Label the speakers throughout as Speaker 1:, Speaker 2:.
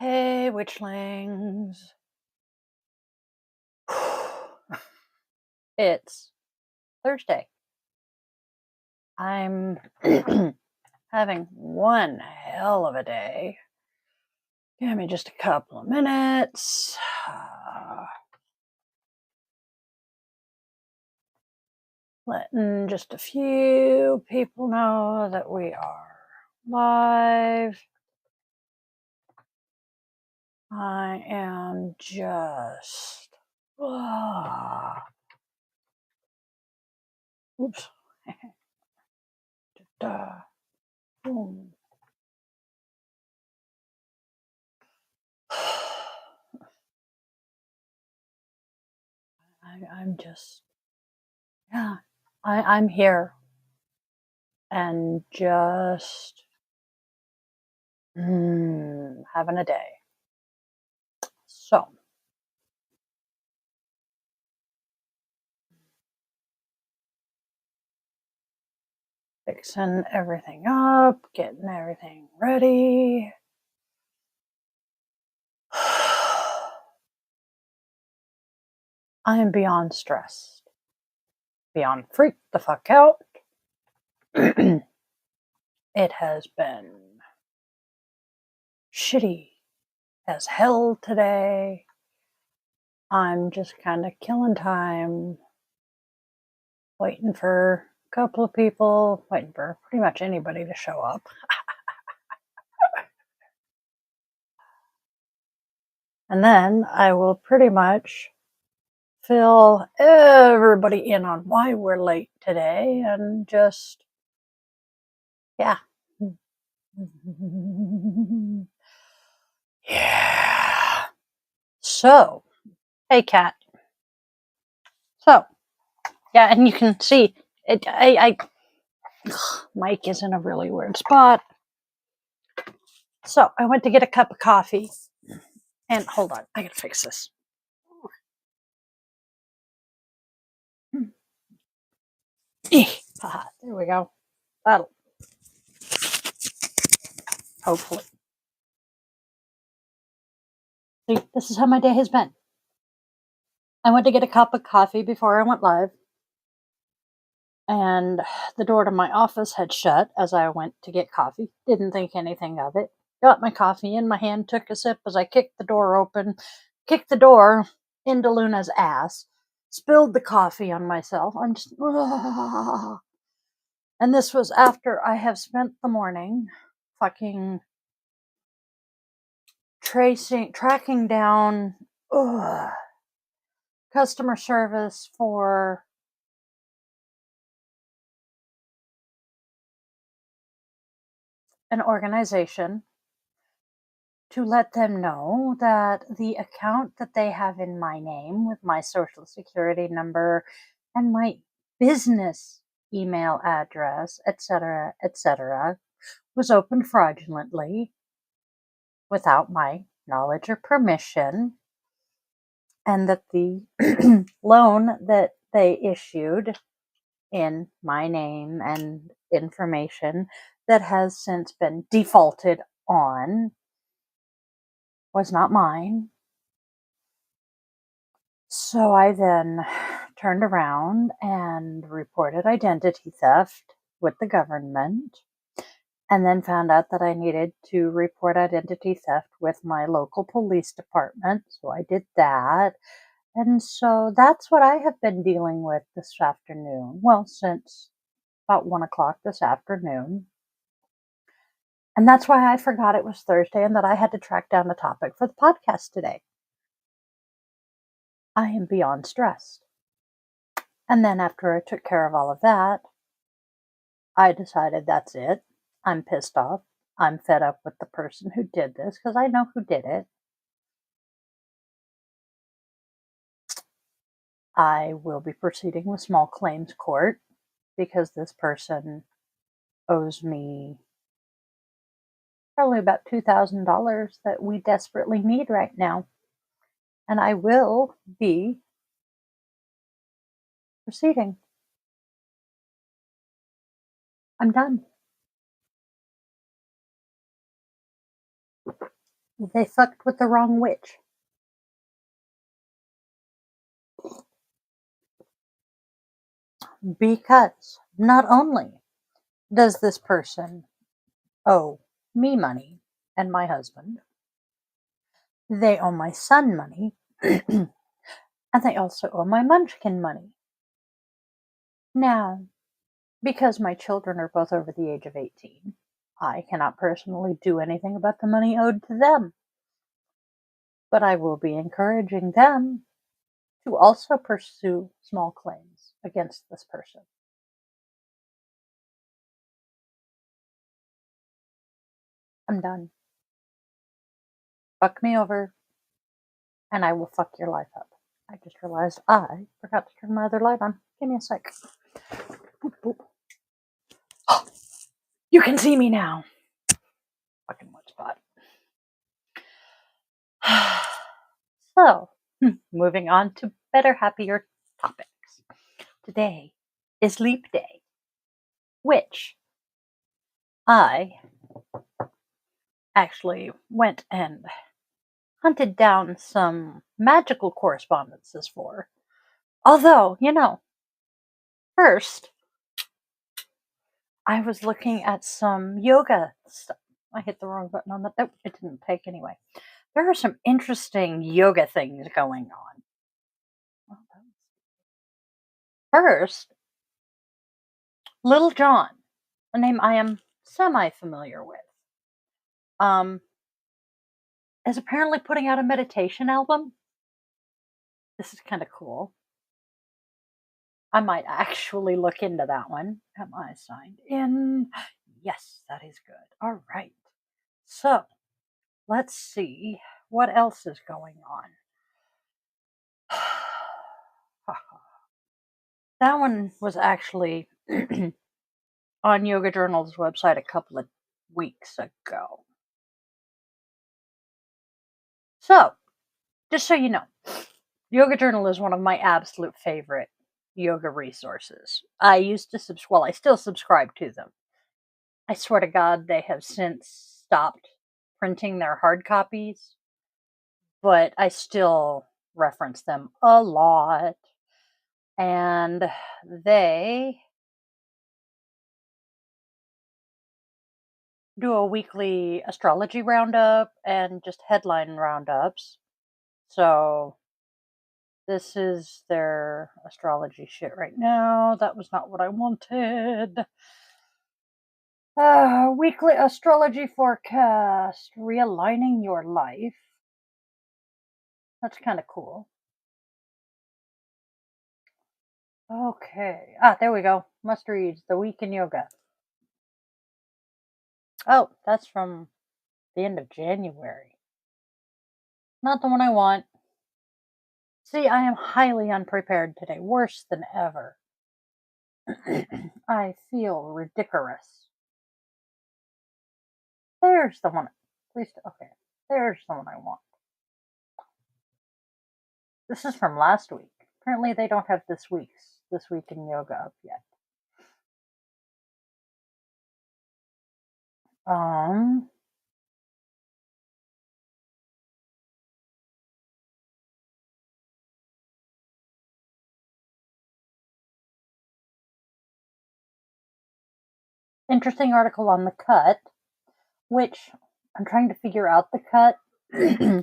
Speaker 1: Hey, witchlings. It's Thursday. I'm having one hell of a day. Give me just a couple of minutes. Letting just a few people know that we are live. I am just. Oops. Boom. I'm just. Yeah. I'm here and just having a day. So, fixing everything up, getting everything ready. I am beyond stressed, beyond freaked the fuck out. It has been shitty as hell today. I'm just kind of killing time, waiting for a couple of people, waiting for pretty much anybody to show up. And then I will pretty much fill everybody in on why we're late today and just, yeah. Yeah. So, hey, cat. So, yeah, and you can see it. Mike is in a really weird spot. So I went to get a cup of coffee, and hold on, I gotta fix this. There we go. That'll hopefully. See, this is how my day has been. I went to get a cup of coffee before I went live, and the door to my office had shut as I went to get coffee. Didn't think anything of it. Got my coffee in my hand, took a sip as I kicked the door open, kicked the door into Luna's ass, spilled the coffee on myself. I'm just, and this was after I have spent the morning fucking tracking down customer service for an organization to let them know that the account that they have in my name with my social security number and my business email address, etc., was opened fraudulently without my knowledge or permission, and that the loan that they issued in my name and information that has since been defaulted on was not mine. So I then turned around and reported identity theft with the government, and then found out that I needed to report identity theft with my local police department. So I did that. And so that's what I have been dealing with this afternoon. Well, since about 1 o'clock this afternoon. And that's why I forgot it was Thursday and that I had to track down the topic for the podcast today. I am beyond stressed. And then after I took care of all of that, I decided that's it. I'm pissed off. I'm fed up with the person who did this because I know who did it. I will be proceeding with small claims court because this person owes me probably about $2,000 that we desperately need right now. And I will be proceeding. I'm done. They fucked with the wrong witch. Because not only does this person owe me money and my husband, they owe my son money, and they also owe my munchkin money. Now, because my children are both over the age of 18, I cannot personally do anything about the money owed to them. But I will be encouraging them to also pursue small claims against this person. I'm done. Fuck me over, and I will fuck your life up. I just realized I forgot to turn my other light on. Give me a sec. Boop, boop. You can see me now. Fucking one spot. So, moving on to better, happier topics. Today is Leap Day, which I actually went and hunted down some magical correspondences for. Although, first I was looking at some yoga stuff. I hit the wrong button on that. Nope, it didn't take anyway. There are some interesting yoga things going on. First, Little John, a name I am semi-familiar with, um, is apparently putting out a meditation album. This is kind of cool. I might actually look into that one. Am I signed in? Yes, that is good. All right. So, let's see what else is going on. That one was actually on Yoga Journal's website a couple of weeks ago. So, just so you know, Yoga Journal is one of my absolute favorite yoga resources. I used to I still subscribe to them. I swear to God, they have since stopped printing their hard copies, but I still reference them a lot. And they do a weekly astrology roundup and just headline roundups. So this is their astrology shit right now. That was not what I wanted. Weekly astrology forecast. Realigning your life. That's kind of cool. Okay. There we go. Must read The Week in Yoga. Oh, that's from the end of January. Not the one I want. See, I am highly unprepared today. Worse than ever. I feel ridiculous. There's the one. Please, okay. There's the one I want. This is from last week. Apparently, they don't have this Week in Yoga up yet. Interesting article on the cut, which I'm trying to figure out the cut.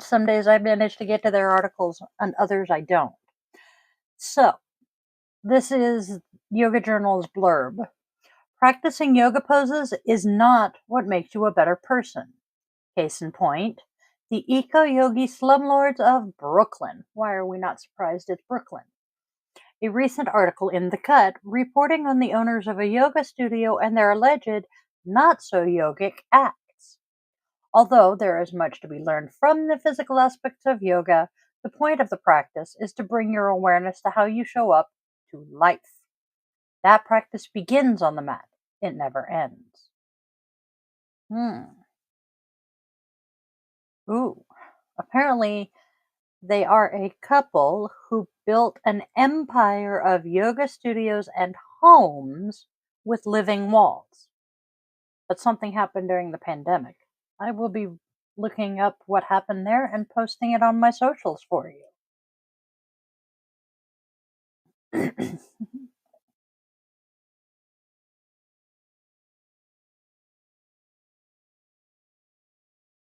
Speaker 1: Some days I manage to get to their articles, and others I don't. So, this is Yoga Journal's blurb. Practicing yoga poses is not what makes you a better person. Case in point, the eco-yogi slumlords of Brooklyn. Why are we not surprised it's Brooklyn? A recent article in The Cut reporting on the owners of a yoga studio and their alleged not-so-yogic acts. Although there is much to be learned from the physical aspects of yoga, the point of the practice is to bring your awareness to how you show up to life. That practice begins on the mat. It never ends. Ooh. Apparently, they are a couple who built an empire of yoga studios and homes with living walls. But something happened during the pandemic. I will be looking up what happened there and posting it on my socials for you.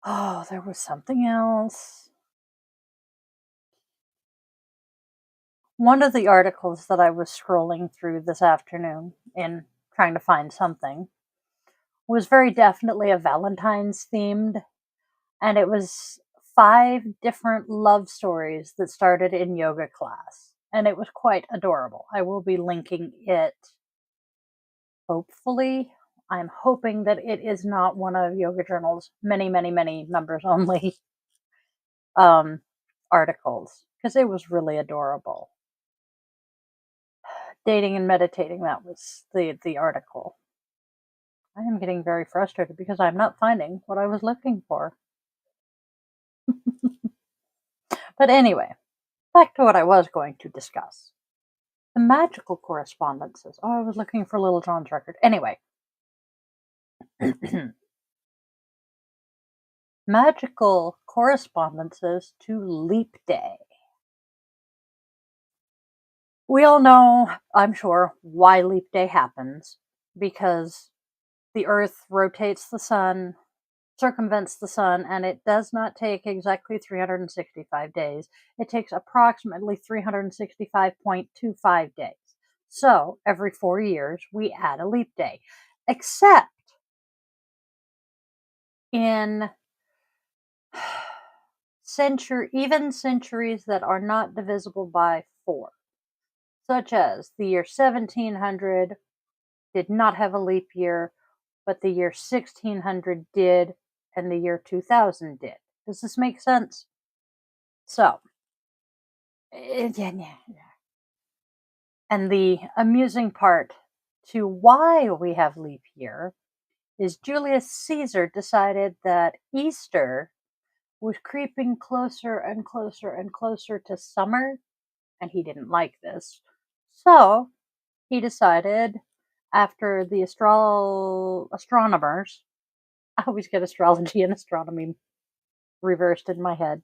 Speaker 1: Oh, there was something else. One of the articles that I was scrolling through this afternoon in trying to find something was very definitely a Valentine's themed, and it was 5 different love stories that started in yoga class. And it was quite adorable. I will be linking it, hopefully. I'm hoping that it is not one of Yoga Journal's many, many, many members only um, articles, because it was really adorable. Dating and meditating, that was the article. I am getting very frustrated because I'm not finding what I was looking for. But anyway, back to what I was going to discuss. The magical correspondences. Oh, I was looking for Little John's record. Anyway. Magical correspondences to Leap Day. We all know, I'm sure, why Leap Day happens. Because the Earth rotates the sun, circumvents the sun, and it does not take exactly 365 days. It takes approximately 365.25 days. So every 4 years, we add a leap day. Except in even centuries that are not divisible by 4, such as the year 1700 did not have a leap year, but the year 1600 did, and the year 2000 did. Does this make sense? So, yeah. And the amusing part to why we have leap year is Julius Caesar decided that Easter was creeping closer and closer and closer to summer, and he didn't like this. So he decided, after the astronomers, I always get astrology and astronomy reversed in my head.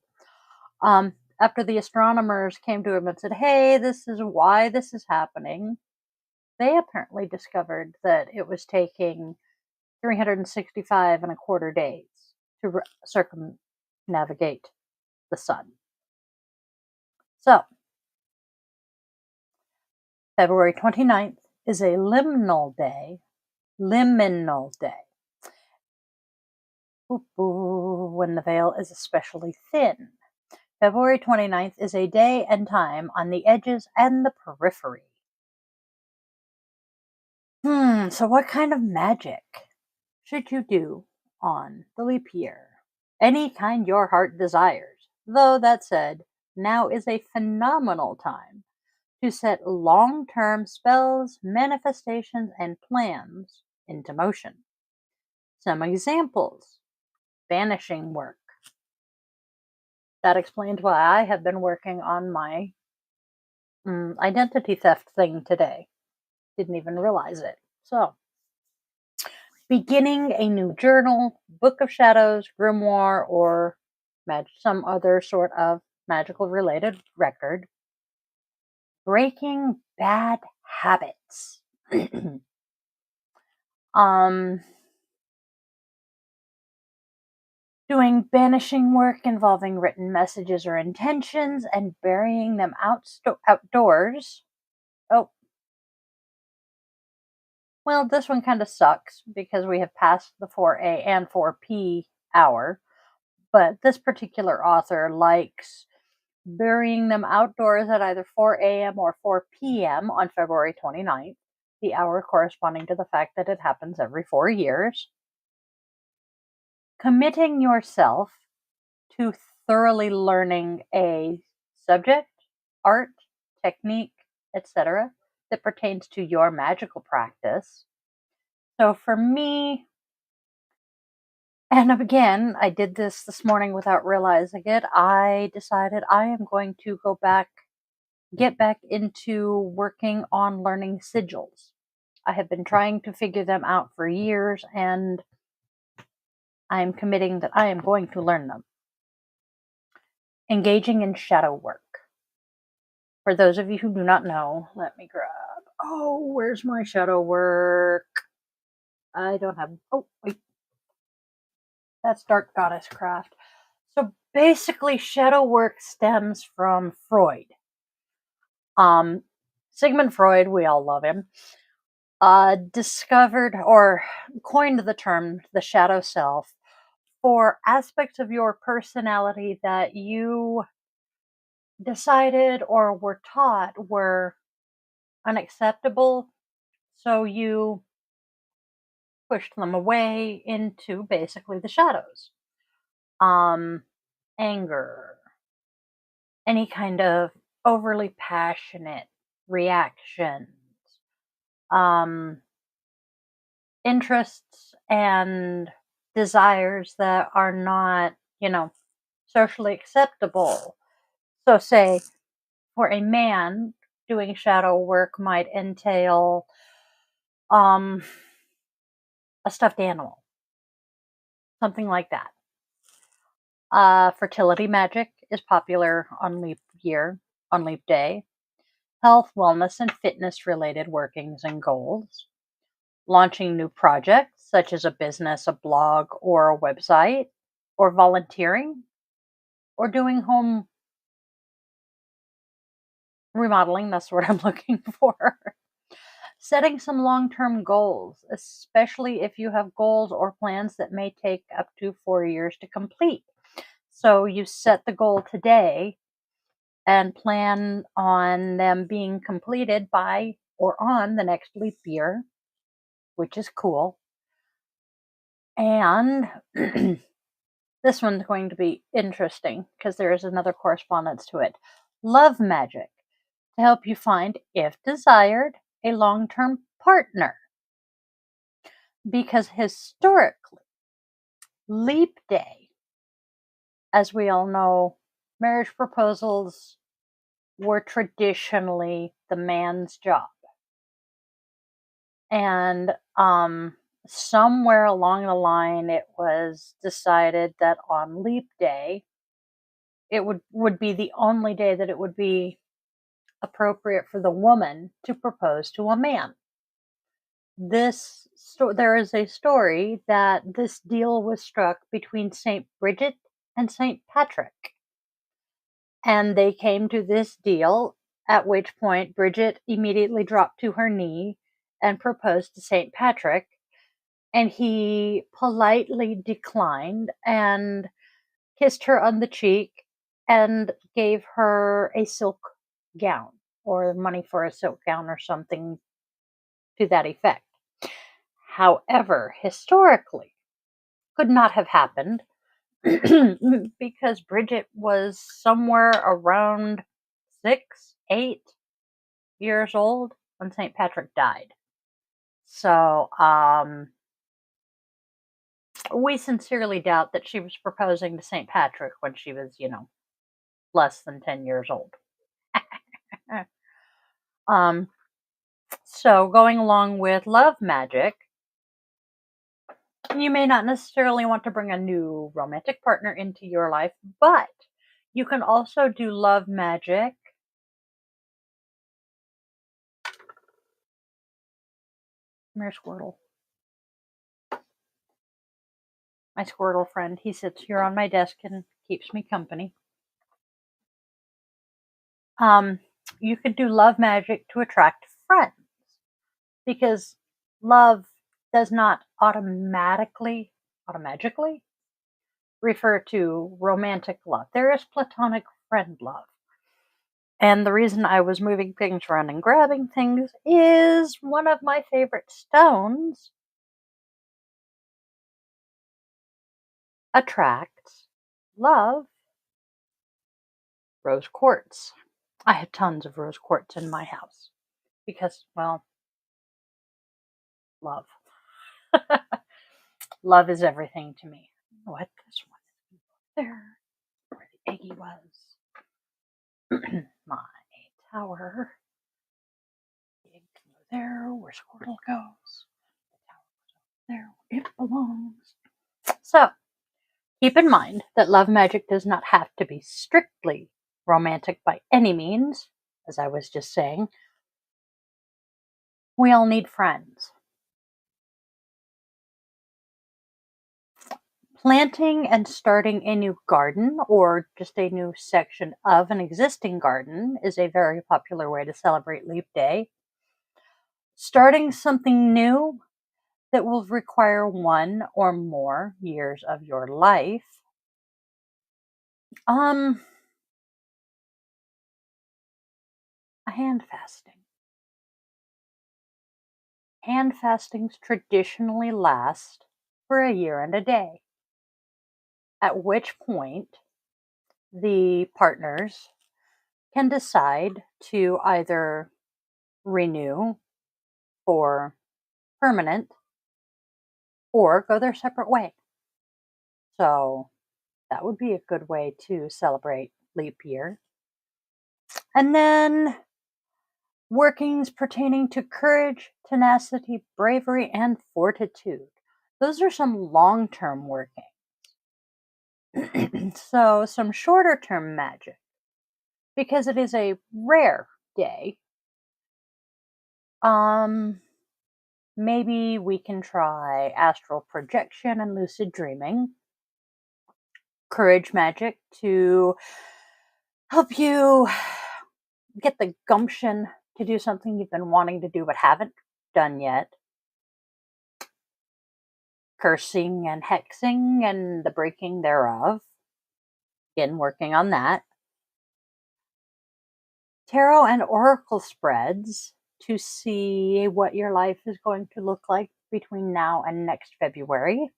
Speaker 1: After the astronomers came to him and said, "Hey, this is why this is happening," they apparently discovered that it was taking 365 and a quarter days to circumnavigate the sun. So, February 29th is a liminal day. Liminal day. When the veil is especially thin. February 29th is a day and time on the edges and the periphery. So what kind of magic should you do on the leap year? Any kind your heart desires. Though that said, now is a phenomenal time to set long-term spells, manifestations, and plans into motion. Some examples. Banishing work. That explains why I have been working on my identity theft thing today. Didn't even realize it. So, beginning a new journal, Book of Shadows, grimoire, or some other sort of magical related record. Breaking bad habits. Doing banishing work involving written messages or intentions and burying them outdoors. Oh, well, this one kind of sucks because we have passed the 4A and 4P hour, but this particular author likes burying them outdoors at either 4 a.m. or 4 p.m. on February 29th, the hour corresponding to the fact that it happens every 4 years. Committing yourself to thoroughly learning a subject, art, technique, etc., that pertains to your magical practice. So for me, and again, I did this morning without realizing it, I decided I am going to get back into working on learning sigils. I have been trying to figure them out for years, and I am committing that I am going to learn them. Engaging in shadow work. For those of you who do not know, let me grab. Oh, where's my shadow work? I don't have. Oh, wait. That's Dark Goddess Craft. So basically, shadow work stems from Freud. Sigmund Freud, we all love him, discovered or coined the term the shadow self for aspects of your personality that you decided or were taught were unacceptable. So you pushed them away into basically the shadows. Anger, any kind of overly passionate reactions, um, interests and desires that are not, socially acceptable. So, say for a man, doing shadow work might entail um, a stuffed animal, something like that. Fertility magic is popular on leap day. Health, wellness, and fitness related workings and goals. Launching new projects such as a business, a blog, or a website, or volunteering, or doing home remodeling. That's what I'm looking for. Setting some long term goals, especially if you have goals or plans that may take up to 4 years to complete. So you set the goal today and plan on them being completed by or on the next leap year, which is cool. And this one's going to be interesting because there is another correspondence to it. Love magic to help you find, if desired, a long term partner. Because historically, leap day, as we all know, marriage proposals were traditionally the man's job. And somewhere along the line, it was decided that on leap day, it would be the only day that it would be appropriate for the woman to propose to a man. There is a story that this deal was struck between Saint Bridget and Saint Patrick, and they came to this deal. At which point, Bridget immediately dropped to her knee and proposed to Saint Patrick, and he politely declined and kissed her on the cheek and gave her a silk gown or money for a silk gown or something to that effect. However, historically, could not have happened because Bridget was somewhere around 6, 8 years old when St. Patrick died. So, we sincerely doubt that she was proposing to St. Patrick when she was, less than 10 years old. So going along with love magic, you may not necessarily want to bring a new romantic partner into your life, but you can also do love magic. Come here, Squirtle. My Squirtle friend. He sits here on my desk and keeps me company. You could do love magic to attract friends, because love does not automatically refer to romantic love. There is platonic friend love. And the reason I was moving things around and grabbing things is one of my favorite stones attracts love. Rose quartz. I have tons of rose quartz in my house because, well, love. Love is everything to me. What? This one there, where the eggie was. My tower. The egg can go there, where Squirtle goes. The tower goes over there, where it belongs. So, keep in mind that love magic does not have to be strictly romantic by any means. As I was just saying, we all need friends. Planting and starting a new garden or just a new section of an existing garden is a very popular way to celebrate Leap Day. Starting something new that will require 1 or more years of your life. Um, a hand fasting. Hand fastings traditionally last for a year and a day, at which point the partners can decide to either renew for permanent or go their separate way. So that would be a good way to celebrate leap year. And then workings pertaining to courage, tenacity, bravery, and fortitude. Those are some long term workings. So, some shorter term magic, because it is a rare day, um, maybe we can try astral projection and lucid dreaming, courage magic to help you get the gumption to do something you've been wanting to do but haven't done yet. Cursing and hexing and the breaking thereof. Again, working on that. Tarot and oracle spreads to see what your life is going to look like between now and next February.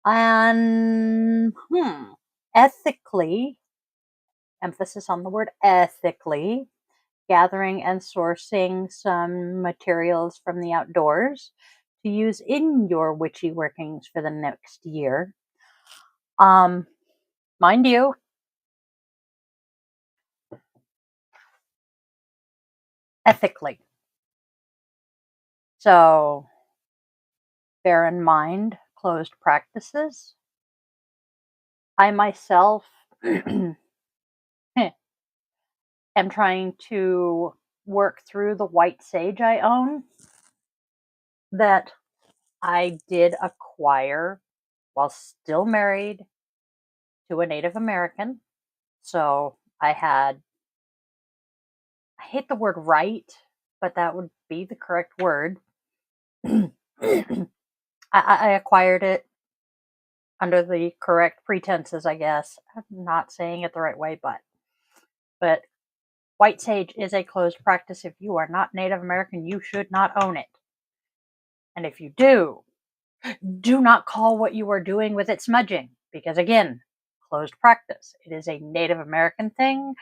Speaker 1: And ethically, emphasis on the word ethically, gathering and sourcing some materials from the outdoors to use in your witchy workings for the next year. Mind you, ethically. So bear in mind closed practices. I myself am trying to work through the white sage I own that I did acquire while still married to a Native American. So I hate the word right, but that would be the correct word. I acquired it under the correct pretenses, I guess. I'm not saying it the right way, but white sage is a closed practice. If you are not Native American, you should not own it. And if you do not call what you are doing with it smudging, because again, closed practice. It is a Native American thing.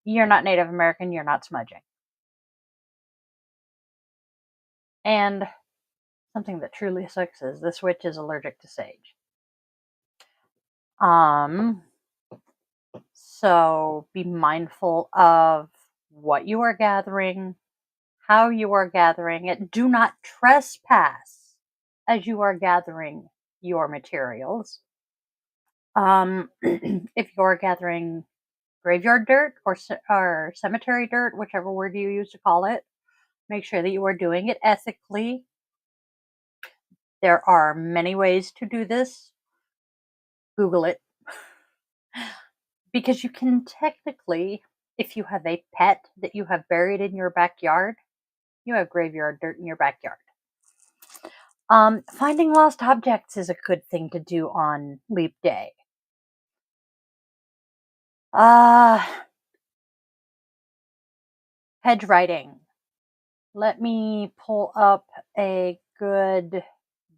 Speaker 1: You're not Native American, you're not smudging. And something that truly sucks is this witch is allergic to sage. So be mindful of what you are gathering, how you are gathering it. Do not trespass as you are gathering your materials. If you're gathering graveyard dirt or cemetery dirt, whichever word you use to call it, make sure that you are doing it ethically. There are many ways to do this. Google it. Because you can technically, if you have a pet that you have buried in your backyard, you have graveyard dirt in your backyard. Finding lost objects is a good thing to do on Leap Day. Hedge riding. Let me pull up a good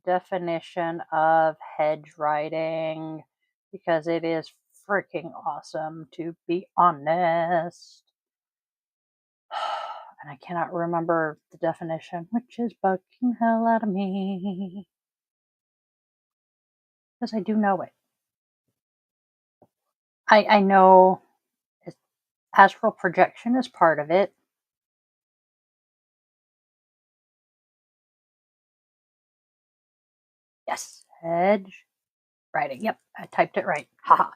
Speaker 1: definition of hedge riding because it is freaking awesome, to be honest. And I cannot remember the definition, which is bugging hell out of me. Because I do know it. I know astral projection is part of it. Yes, Hedge writing. Yep, I typed it right. Haha.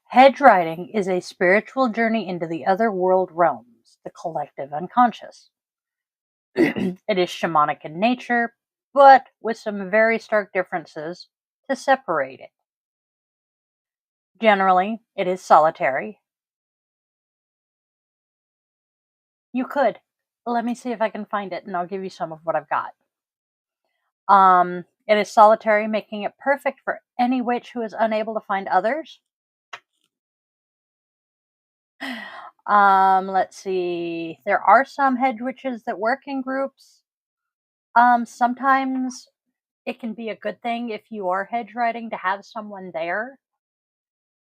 Speaker 1: Hedge writing is a spiritual journey into the other world realms, the collective unconscious. It is shamanic in nature, but with some very stark differences to separate it. Generally, it is solitary. You could. Let me see if I can find it and I'll give you some of what I've got. It is solitary, making it perfect for any witch who is unable to find others. Let's see. There are some hedge witches that work in groups. Sometimes it can be a good thing if you are hedge writing to have someone there.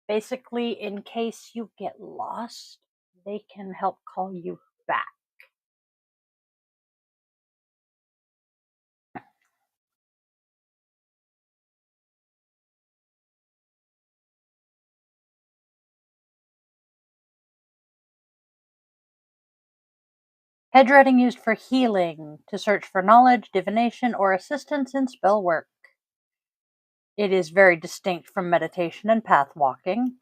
Speaker 1: Basically, in case you get lost, they can help call you back. Hedge writing used for healing, to search for knowledge, divination, or assistance in spell work. It is very distinct from meditation and path walking.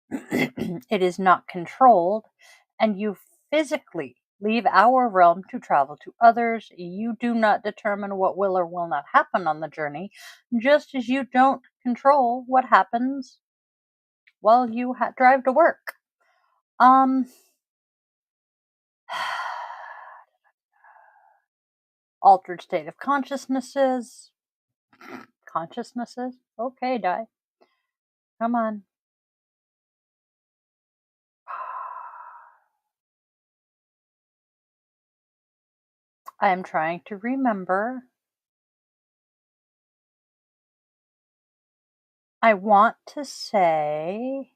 Speaker 1: It is not controlled, and you physically leave our realm to travel to others. You do not determine what will or will not happen on the journey, just as you don't control what happens while you drive to work. Um, Altered state of consciousnesses. Consciousnesses? Okay, die. Come on. I am trying to remember. I want to say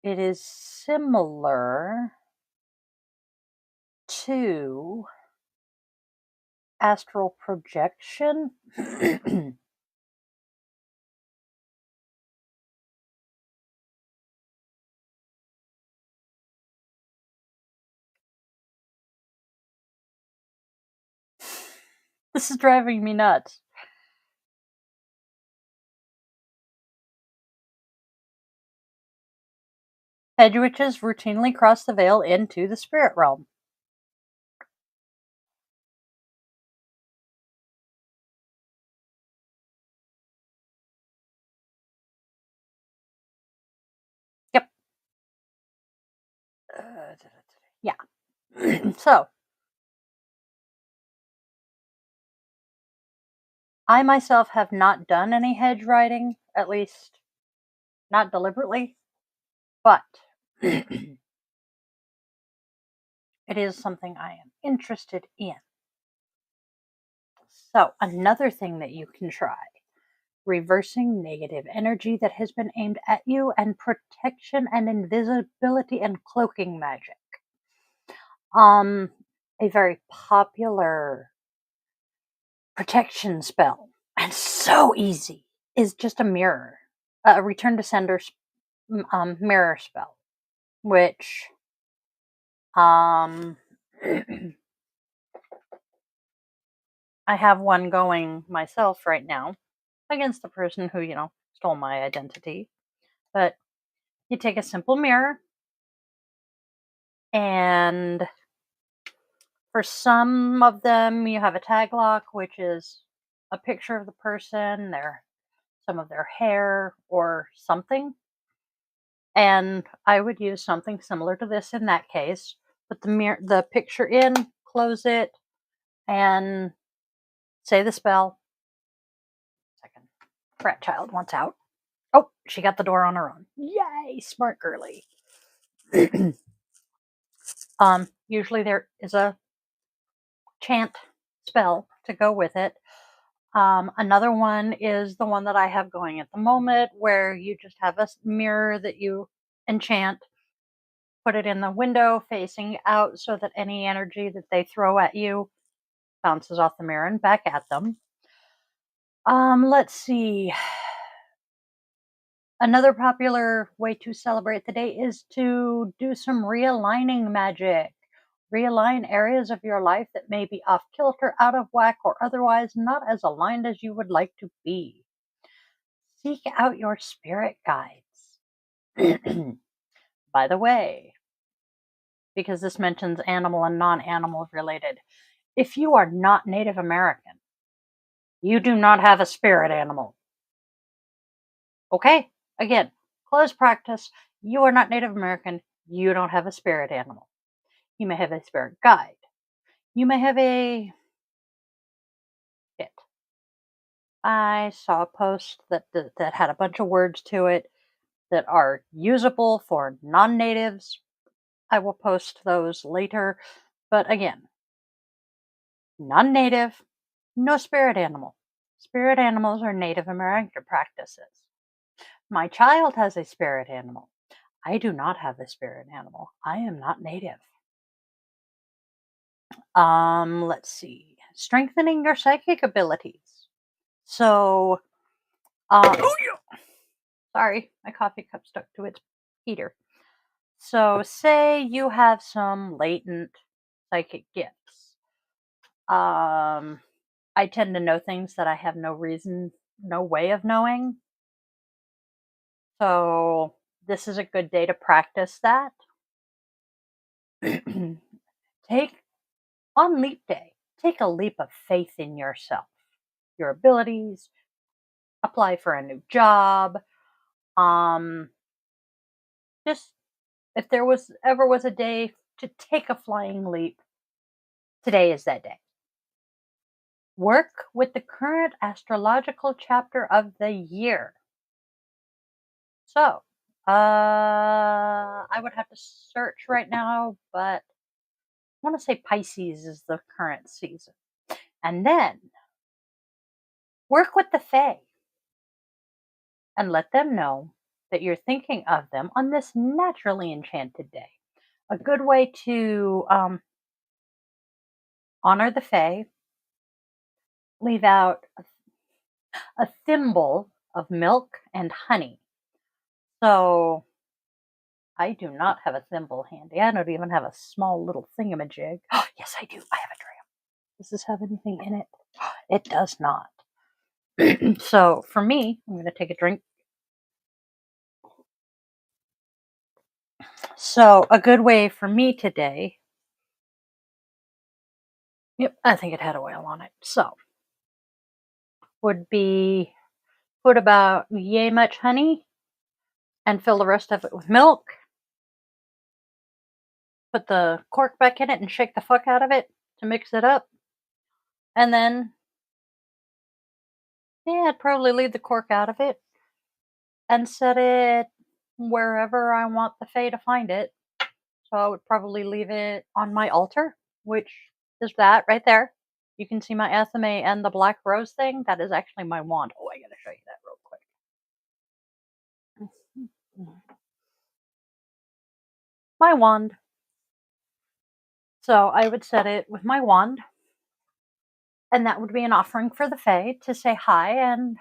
Speaker 1: it is similar to astral projection. This is driving me nuts. Hedge witches routinely cross the veil into the spirit realm. Yep. Yeah. So, I myself have not done any hedge writing, at least not deliberately, but it is something I am interested in. So, another thing that you can try: reversing negative energy that has been aimed at you, and protection and invisibility and cloaking magic. A very popular protection spell, and so easy, is just a mirror, a return to sender mirror spell, which I have one going myself right now against the person who, stole my identity. But you take a simple mirror, and for some of them, you have a tag lock, which is a picture of the person, some of their hair, or something. And I would use something similar to this in that case. Put the picture in, close it, and say the spell. Second, brat child wants out. Oh, she got the door on her own. Yay, smart girly. Usually there is a chant spell to go with it. Another one is the one that I have going at the moment, where you just have a mirror that you enchant, put it in the window facing out so that any energy that they throw at you bounces off the mirror and back at them. Let's see. Another popular way to celebrate the day is to do some realigning magic. Realign areas of your life that may be off kilter, out of whack, or otherwise not as aligned as you would like to be. Seek out your spirit guides. By the way, because this mentions animal and non-animal related, if you are not Native American, you do not have a spirit animal. Okay? Again, close practice. You are not Native American. You don't have a spirit animal. You may have a spirit guide. You may have a it. I saw a post that had a bunch of words to it that are usable for non-natives. I will post those later. But again, non-native, no spirit animal. Spirit animals are Native American practices. My child has a spirit animal. I do not have a spirit animal. I am not native. Let's see. Strengthening your psychic abilities. So, sorry, my coffee cup stuck to its heater. So, say you have some latent psychic gifts. I tend to know things that I have no way of knowing. So, this is a good day to practice that. On leap day, take a leap of faith in yourself, your abilities, apply for a new job. Just if there was a day to take a flying leap, today is that day. Work with the current astrological chapter of the year. So, I would have to search right now, but I want to say Pisces is the current season. And then work with the Fae and let them know that you're thinking of them on this naturally enchanted day. A good way to honor the Fae, leave out a thimble of milk and honey. So I do not have a thimble handy. I don't even have a small little thingamajig. Oh, yes, I do. I have a dram. Does this have anything in it? It does not. So for me, I'm going to take a drink. So a good way for me today. Yep, I think it had oil on it. So would be put about yay much honey and fill the rest of it with milk. Put the cork back in it and shake the fuck out of it to mix it up. And then, yeah, I'd probably leave the cork out of it and set it wherever I want the Fae to find it. So I would probably leave it on my altar, which is that right there. You can see my SMA and the black rose thing. That is actually my wand. Oh, I gotta show you that real quick. My wand. So I would set it with my wand, and that would be an offering for the Fae to say hi and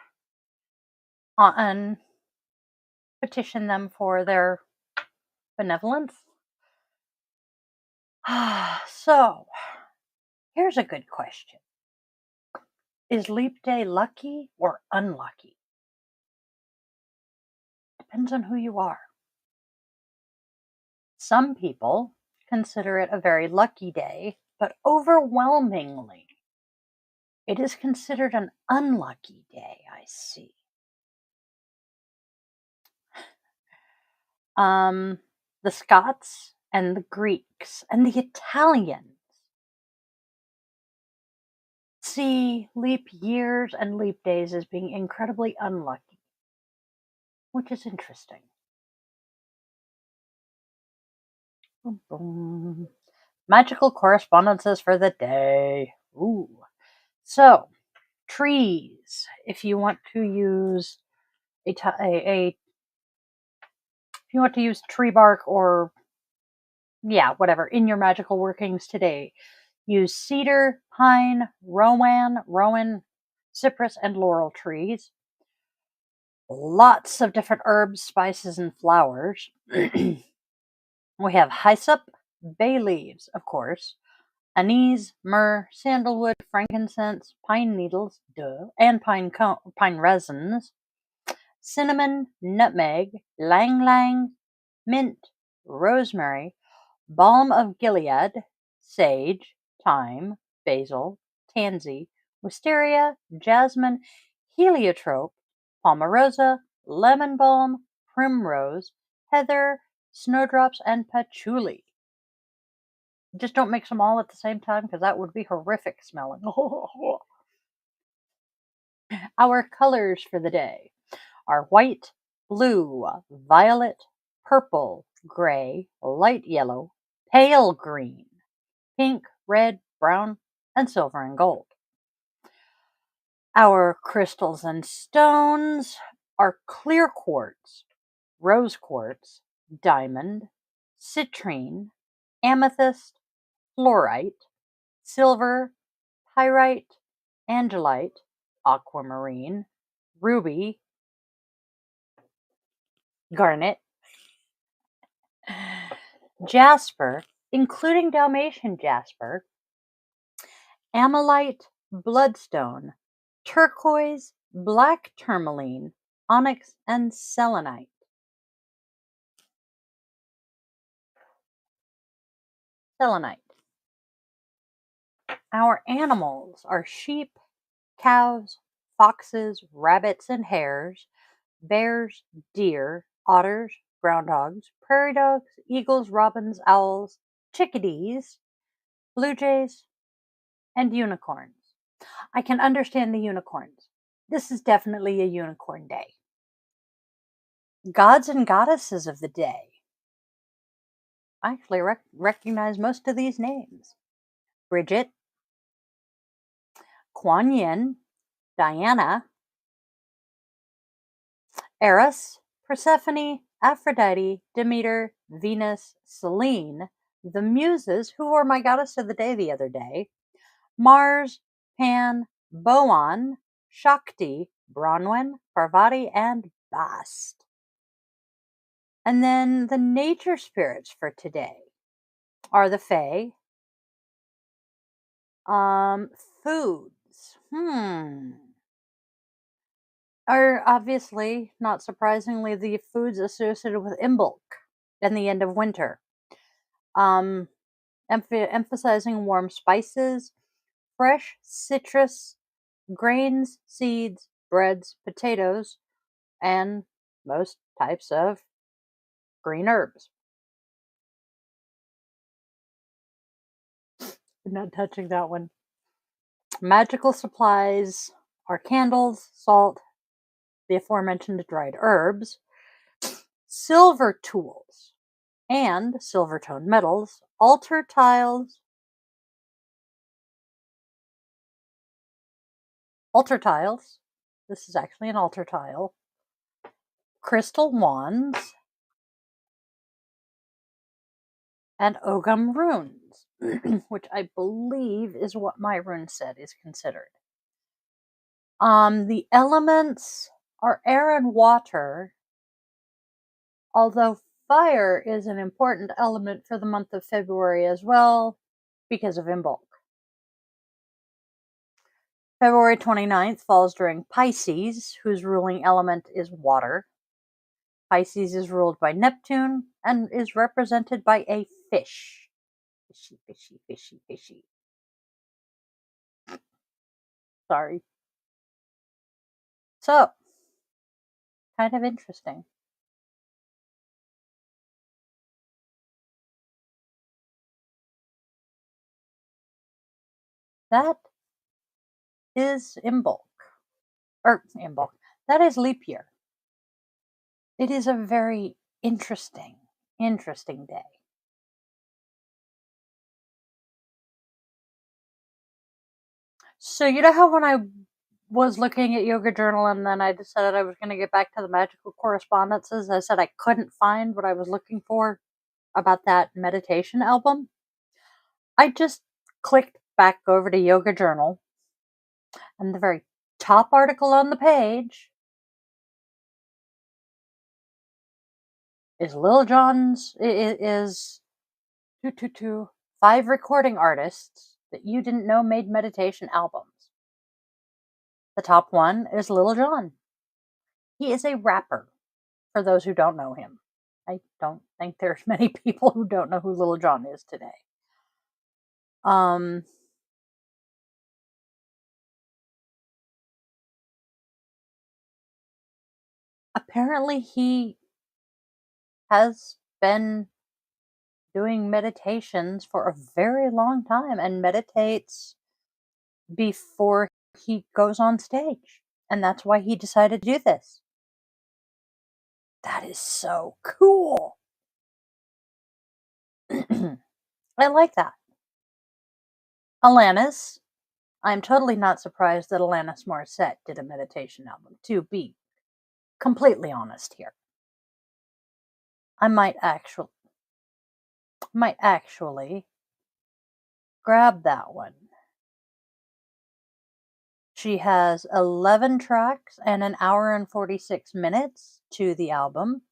Speaker 1: petition them for their benevolence. So here's a good question. Is leap day lucky or unlucky? Depends on who you are. Some people consider it a very lucky day, but overwhelmingly, it is considered an unlucky day, I see. The Scots and the Greeks and the Italians see leap years and leap days as being incredibly unlucky, which is interesting. Boom, boom. Magical correspondences for the day. Ooh. So, trees. If you want to use if you want to use tree bark or, yeah, whatever, in your magical workings today, use cedar, pine, rowan, cypress, and laurel trees. Lots of different herbs, spices, and flowers. We have hyssop, bay leaves, of course, anise, myrrh, sandalwood, frankincense, pine needles, duh, and pine resins, cinnamon, nutmeg, lang lang, mint, rosemary, balm of Gilead, sage, thyme, basil, tansy, wisteria, jasmine, heliotrope, palmarosa, lemon balm, primrose, heather, snowdrops, and patchouli. Just don't mix them all at the same time because that would be horrific smelling. Our colors for the day are white, blue, violet, purple, gray, light yellow, pale green, pink, red, brown, and silver and gold. Our crystals and stones are clear quartz, rose quartz, diamond, citrine, amethyst, fluorite, silver, pyrite, angelite, aquamarine, ruby, garnet, jasper, including Dalmatian jasper, ammolite, bloodstone, turquoise, black tourmaline, onyx, and selenite. Selenite. Our animals are sheep, cows, foxes, rabbits, and hares, bears, deer, otters, groundhogs, prairie dogs, eagles, robins, owls, chickadees, blue jays, and unicorns. I can understand the unicorns. This is definitely a unicorn day. Gods and goddesses of the day. I actually recognize most of these names. Bridget, Kuan Yin, Diana, Eris, Persephone, Aphrodite, Demeter, Venus, Selene, the Muses, who were my goddess of the day the other day, Mars, Pan, Boan, Shakti, Bronwyn, Parvati, and Bast. And then the nature spirits for today are the Fae. Foods. Are obviously, not surprisingly, the foods associated with Imbolc and the end of winter. Emphasizing warm spices, fresh citrus, grains, seeds, breads, potatoes, and most types of green herbs. I'm not touching that one. Magical supplies are candles, salt, the aforementioned dried herbs, silver tools, and silver toned metals, altar tiles, this is actually an altar tile, crystal wands, and Ogum runes, which I believe is what my rune set is considered. The elements are air and water, although fire is an important element for the month of February as well because of Imbolc. February 29th falls during Pisces, whose ruling element is water. Pisces is ruled by Neptune and is represented by a fish. Fishy, fishy, fishy, fishy. Sorry. So, kind of interesting. That is Imbolc. That is leap year. It is a very interesting day. So you know how when I was looking at Yoga Journal and then I decided I was going to get back to the magical correspondences. I said I couldn't find what I was looking for about that meditation album. I just clicked back over to Yoga Journal, and the very top article on the page is Lil Jon's. It is two, 5 recording artists that you didn't know made meditation albums. The top one is Lil Jon. He is a rapper, for those who don't know him. I don't think there's many people who don't know who Lil Jon is today. Um, Apparently he has been doing meditations for a very long time and meditates before he goes on stage. And that's why he decided to do this. That is so cool. I like that. Alanis. I'm totally not surprised that Alanis Morissette did a meditation album, to be completely honest here. I might actually grab that one. She has 11 tracks and an hour and 46 minutes to the album.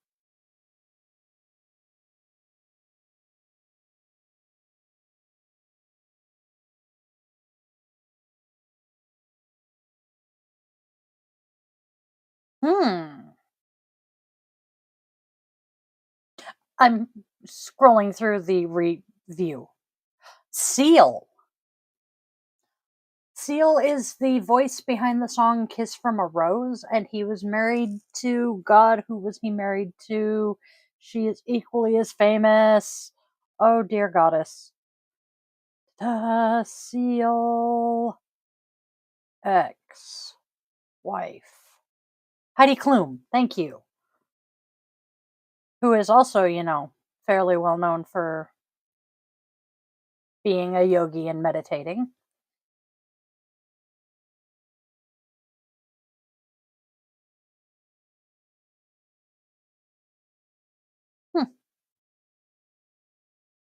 Speaker 1: Hmm. I'm scrolling through the review. Seal. Seal is the voice behind the song Kiss from a Rose, and he was married to God. Who was he married to? She is equally as famous. Oh, dear goddess. Seal ex wife. Heidi Klum, thank you. Who is also, fairly well known for being a yogi and meditating. Hmm.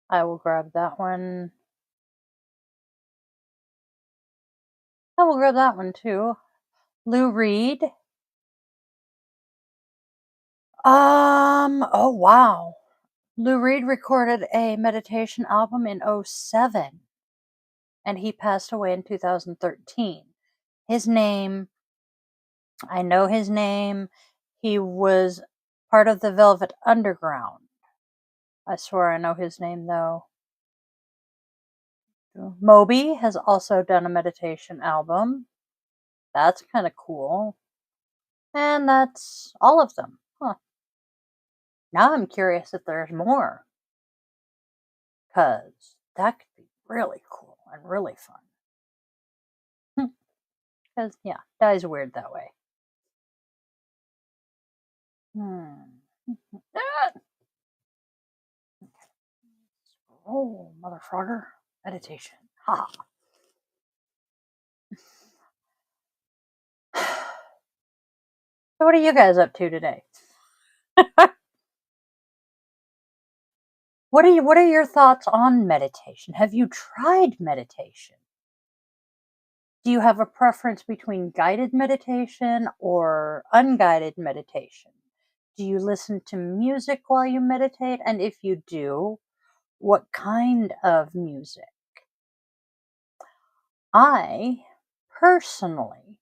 Speaker 1: I will grab that one. I will grab that one too. Lou Reed. Oh wow. Lou Reed recorded a meditation album in '07 and he passed away in 2013. His name, I know his name. He was part of the Velvet Underground. I swear I know his name though. Moby has also done a meditation album. That's kind of cool. And that's all of them. Huh. Now I'm curious if there's more. Because that could be really cool and really fun. Because, yeah, that is weird that way. Hmm. Ah! Oh, motherfucker. Meditation. Ha. So what are you guys up to today? What are your thoughts on meditation? Have you tried meditation? Do you have a preference between guided meditation or unguided meditation? Do you listen to music while you meditate? And if you do, what kind of music? I personally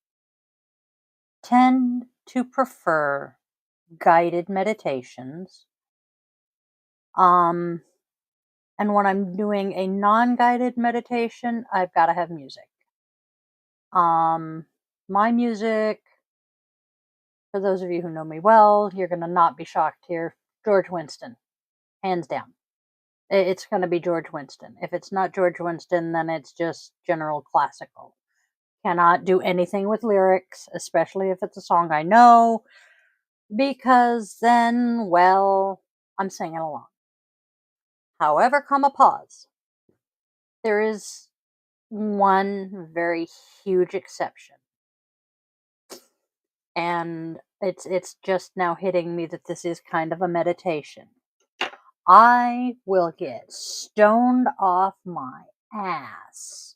Speaker 1: tend to prefer guided meditations. Um, and when I'm doing a non guided meditation, I've got to have music. My music, for those of you who know me well, you're going to not be shocked here. George Winston, hands down. It's going to be George Winston. If it's not George Winston, then it's just general classical. Cannot do anything with lyrics, especially if it's a song I know, because then, well, I'm singing along. However, comma pause. There is one very huge exception. And it's just now hitting me that this is kind of a meditation. I will get stoned off my ass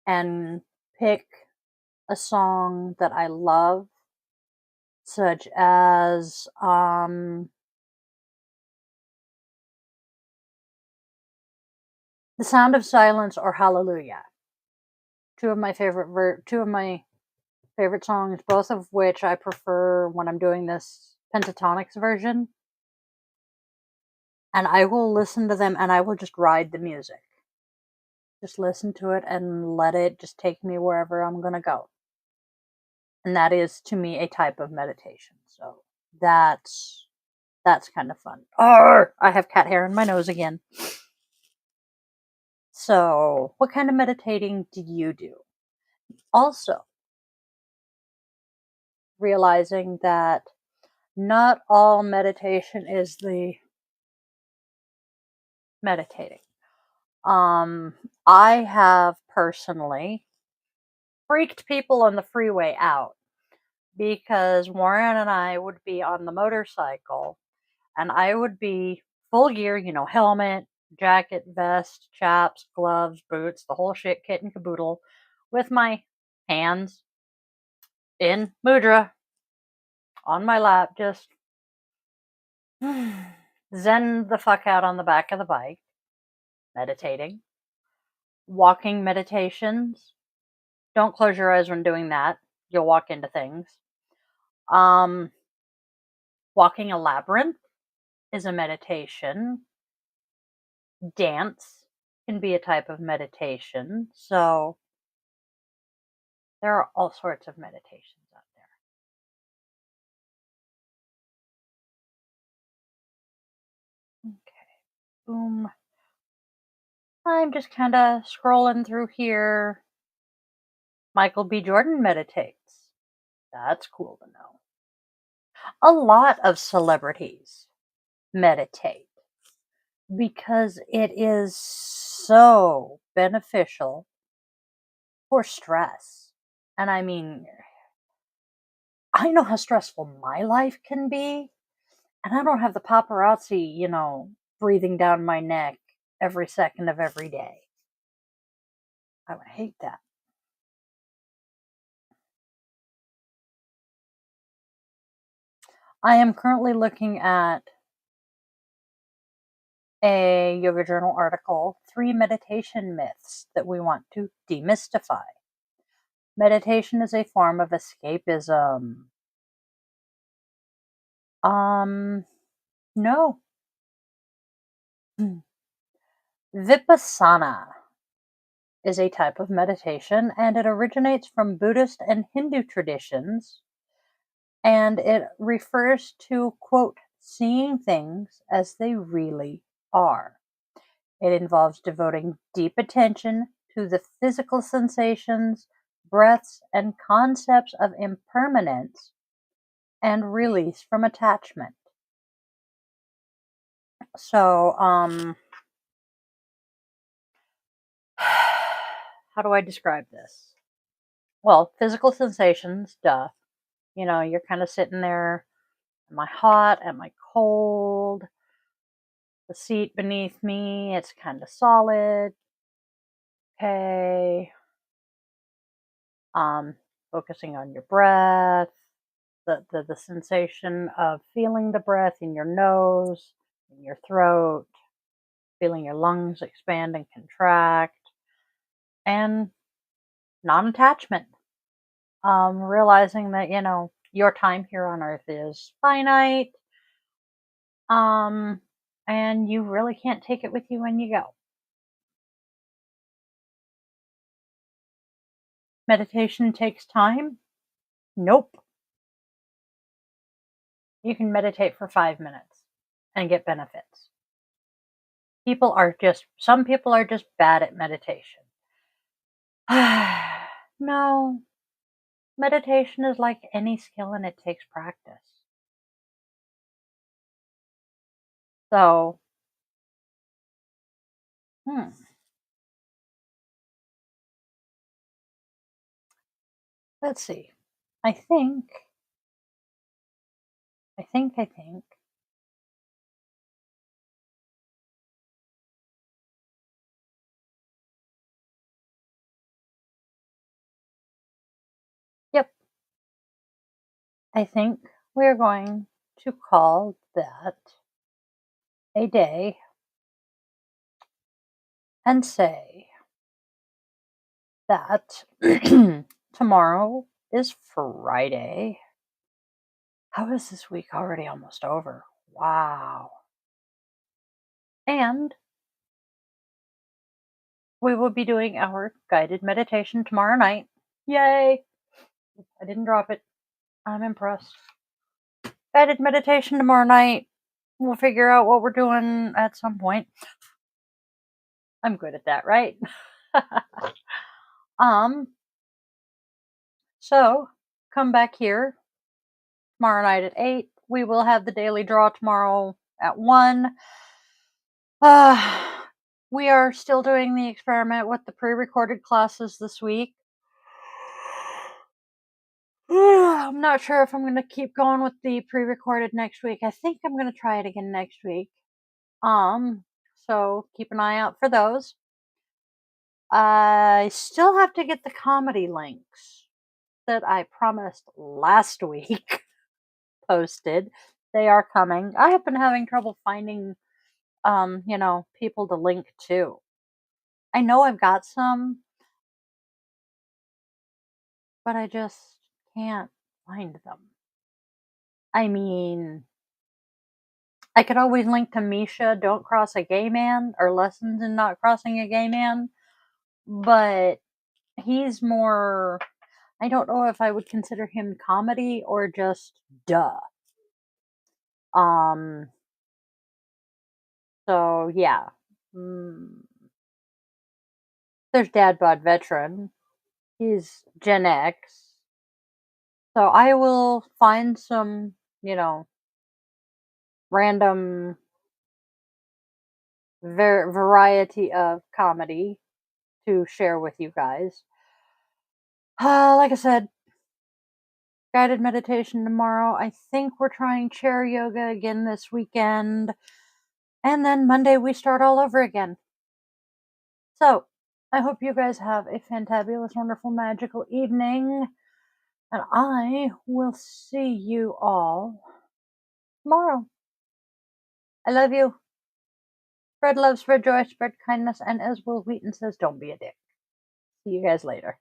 Speaker 1: and pick a song that I love, such as The Sound of Silence or Hallelujah. Two of my favorite songs, both of which I prefer when I'm doing this pentatonics version. And I will listen to them and I will just ride the music. Just listen to it and let it just take me wherever I'm going to go. And that is to me a type of meditation. So that's kind of fun. Arr! I have cat hair in my nose again. So, what kind of meditating do you do? Also, realizing that not all meditation is the meditating. I have personally freaked people on the freeway out because Warren and I would be on the motorcycle and I would be full gear, helmet, jacket, vest, chaps, gloves, boots, the whole shit, kit and caboodle, with my hands in mudra on my lap, just zen the fuck out on the back of the bike, meditating, walking meditations. Don't close your eyes when doing that. You'll walk into things. Um, Walking a labyrinth is a meditation. Dance can be a type of meditation. So there are all sorts of meditations out there. Okay. Boom. I'm just kind of scrolling through here. Michael B. Jordan meditates. That's cool to know. A lot of celebrities meditate because it is so beneficial for stress. And I mean, I know how stressful my life can be, and I don't have the paparazzi, breathing down my neck every second of every day. I would hate that. I am currently looking at a Yoga Journal article, 3 meditation myths that we want to demystify. Meditation is a form of escapism. No. Vipassana is a type of meditation and it originates from Buddhist and Hindu traditions, and it refers to, quote, seeing things as they really are. It involves devoting deep attention to the physical sensations, breaths, and concepts of impermanence and release from attachment. So, how do I describe this? Well, physical sensations, duh. You're kind of sitting there. Am I hot? Am I cold? The seat beneath me, it's kind of solid. Okay. Focusing on your breath, the sensation of feeling the breath in your nose, in your throat, feeling your lungs expand and contract, and non-attachment. Realizing that, your time here on earth is finite, and you really can't take it with you when you go. Meditation takes time? Nope. You can meditate for 5 minutes and get benefits. Some people are just bad at meditation. No, meditation is like any skill and it takes practice. So, let's see. I think. Yep. I think we're going to call that a day and say that tomorrow is Friday. How is this week already almost over? Wow. And we will be doing our guided meditation tomorrow night. Yay! I didn't drop it. I'm impressed. Guided meditation tomorrow night. We'll figure out what we're doing at some point. I'm good at that, right? um, so come back here tomorrow night at 8. We will have the daily draw tomorrow at 1. Uh, we are still doing the experiment with the pre-recorded classes this week. I'm not sure if I'm going to keep going with the pre-recorded next week. I think I'm going to try it again next week. So keep an eye out for those. I still have to get the comedy links that I promised last week posted. They are coming. I have been having trouble finding people to link to. I know I've got some, but I just can't find them. I mean, I could always link to Misha, Don't Cross a Gay Man, or Lessons in Not Crossing a Gay Man, but he's more, I don't know if I would consider him comedy or just duh. Um, so yeah. There's Dad Bod Veteran. He's Gen X. So I will find some, random variety of comedy to share with you guys. Like I said, guided meditation tomorrow. I think we're trying chair yoga again this weekend. And then Monday we start all over again. So I hope you guys have a fantabulous, wonderful, magical evening. And I will see you all tomorrow. I love you. Spread love, spread joy, spread kindness, and as Will Wheaton says, don't be a dick. See you guys later.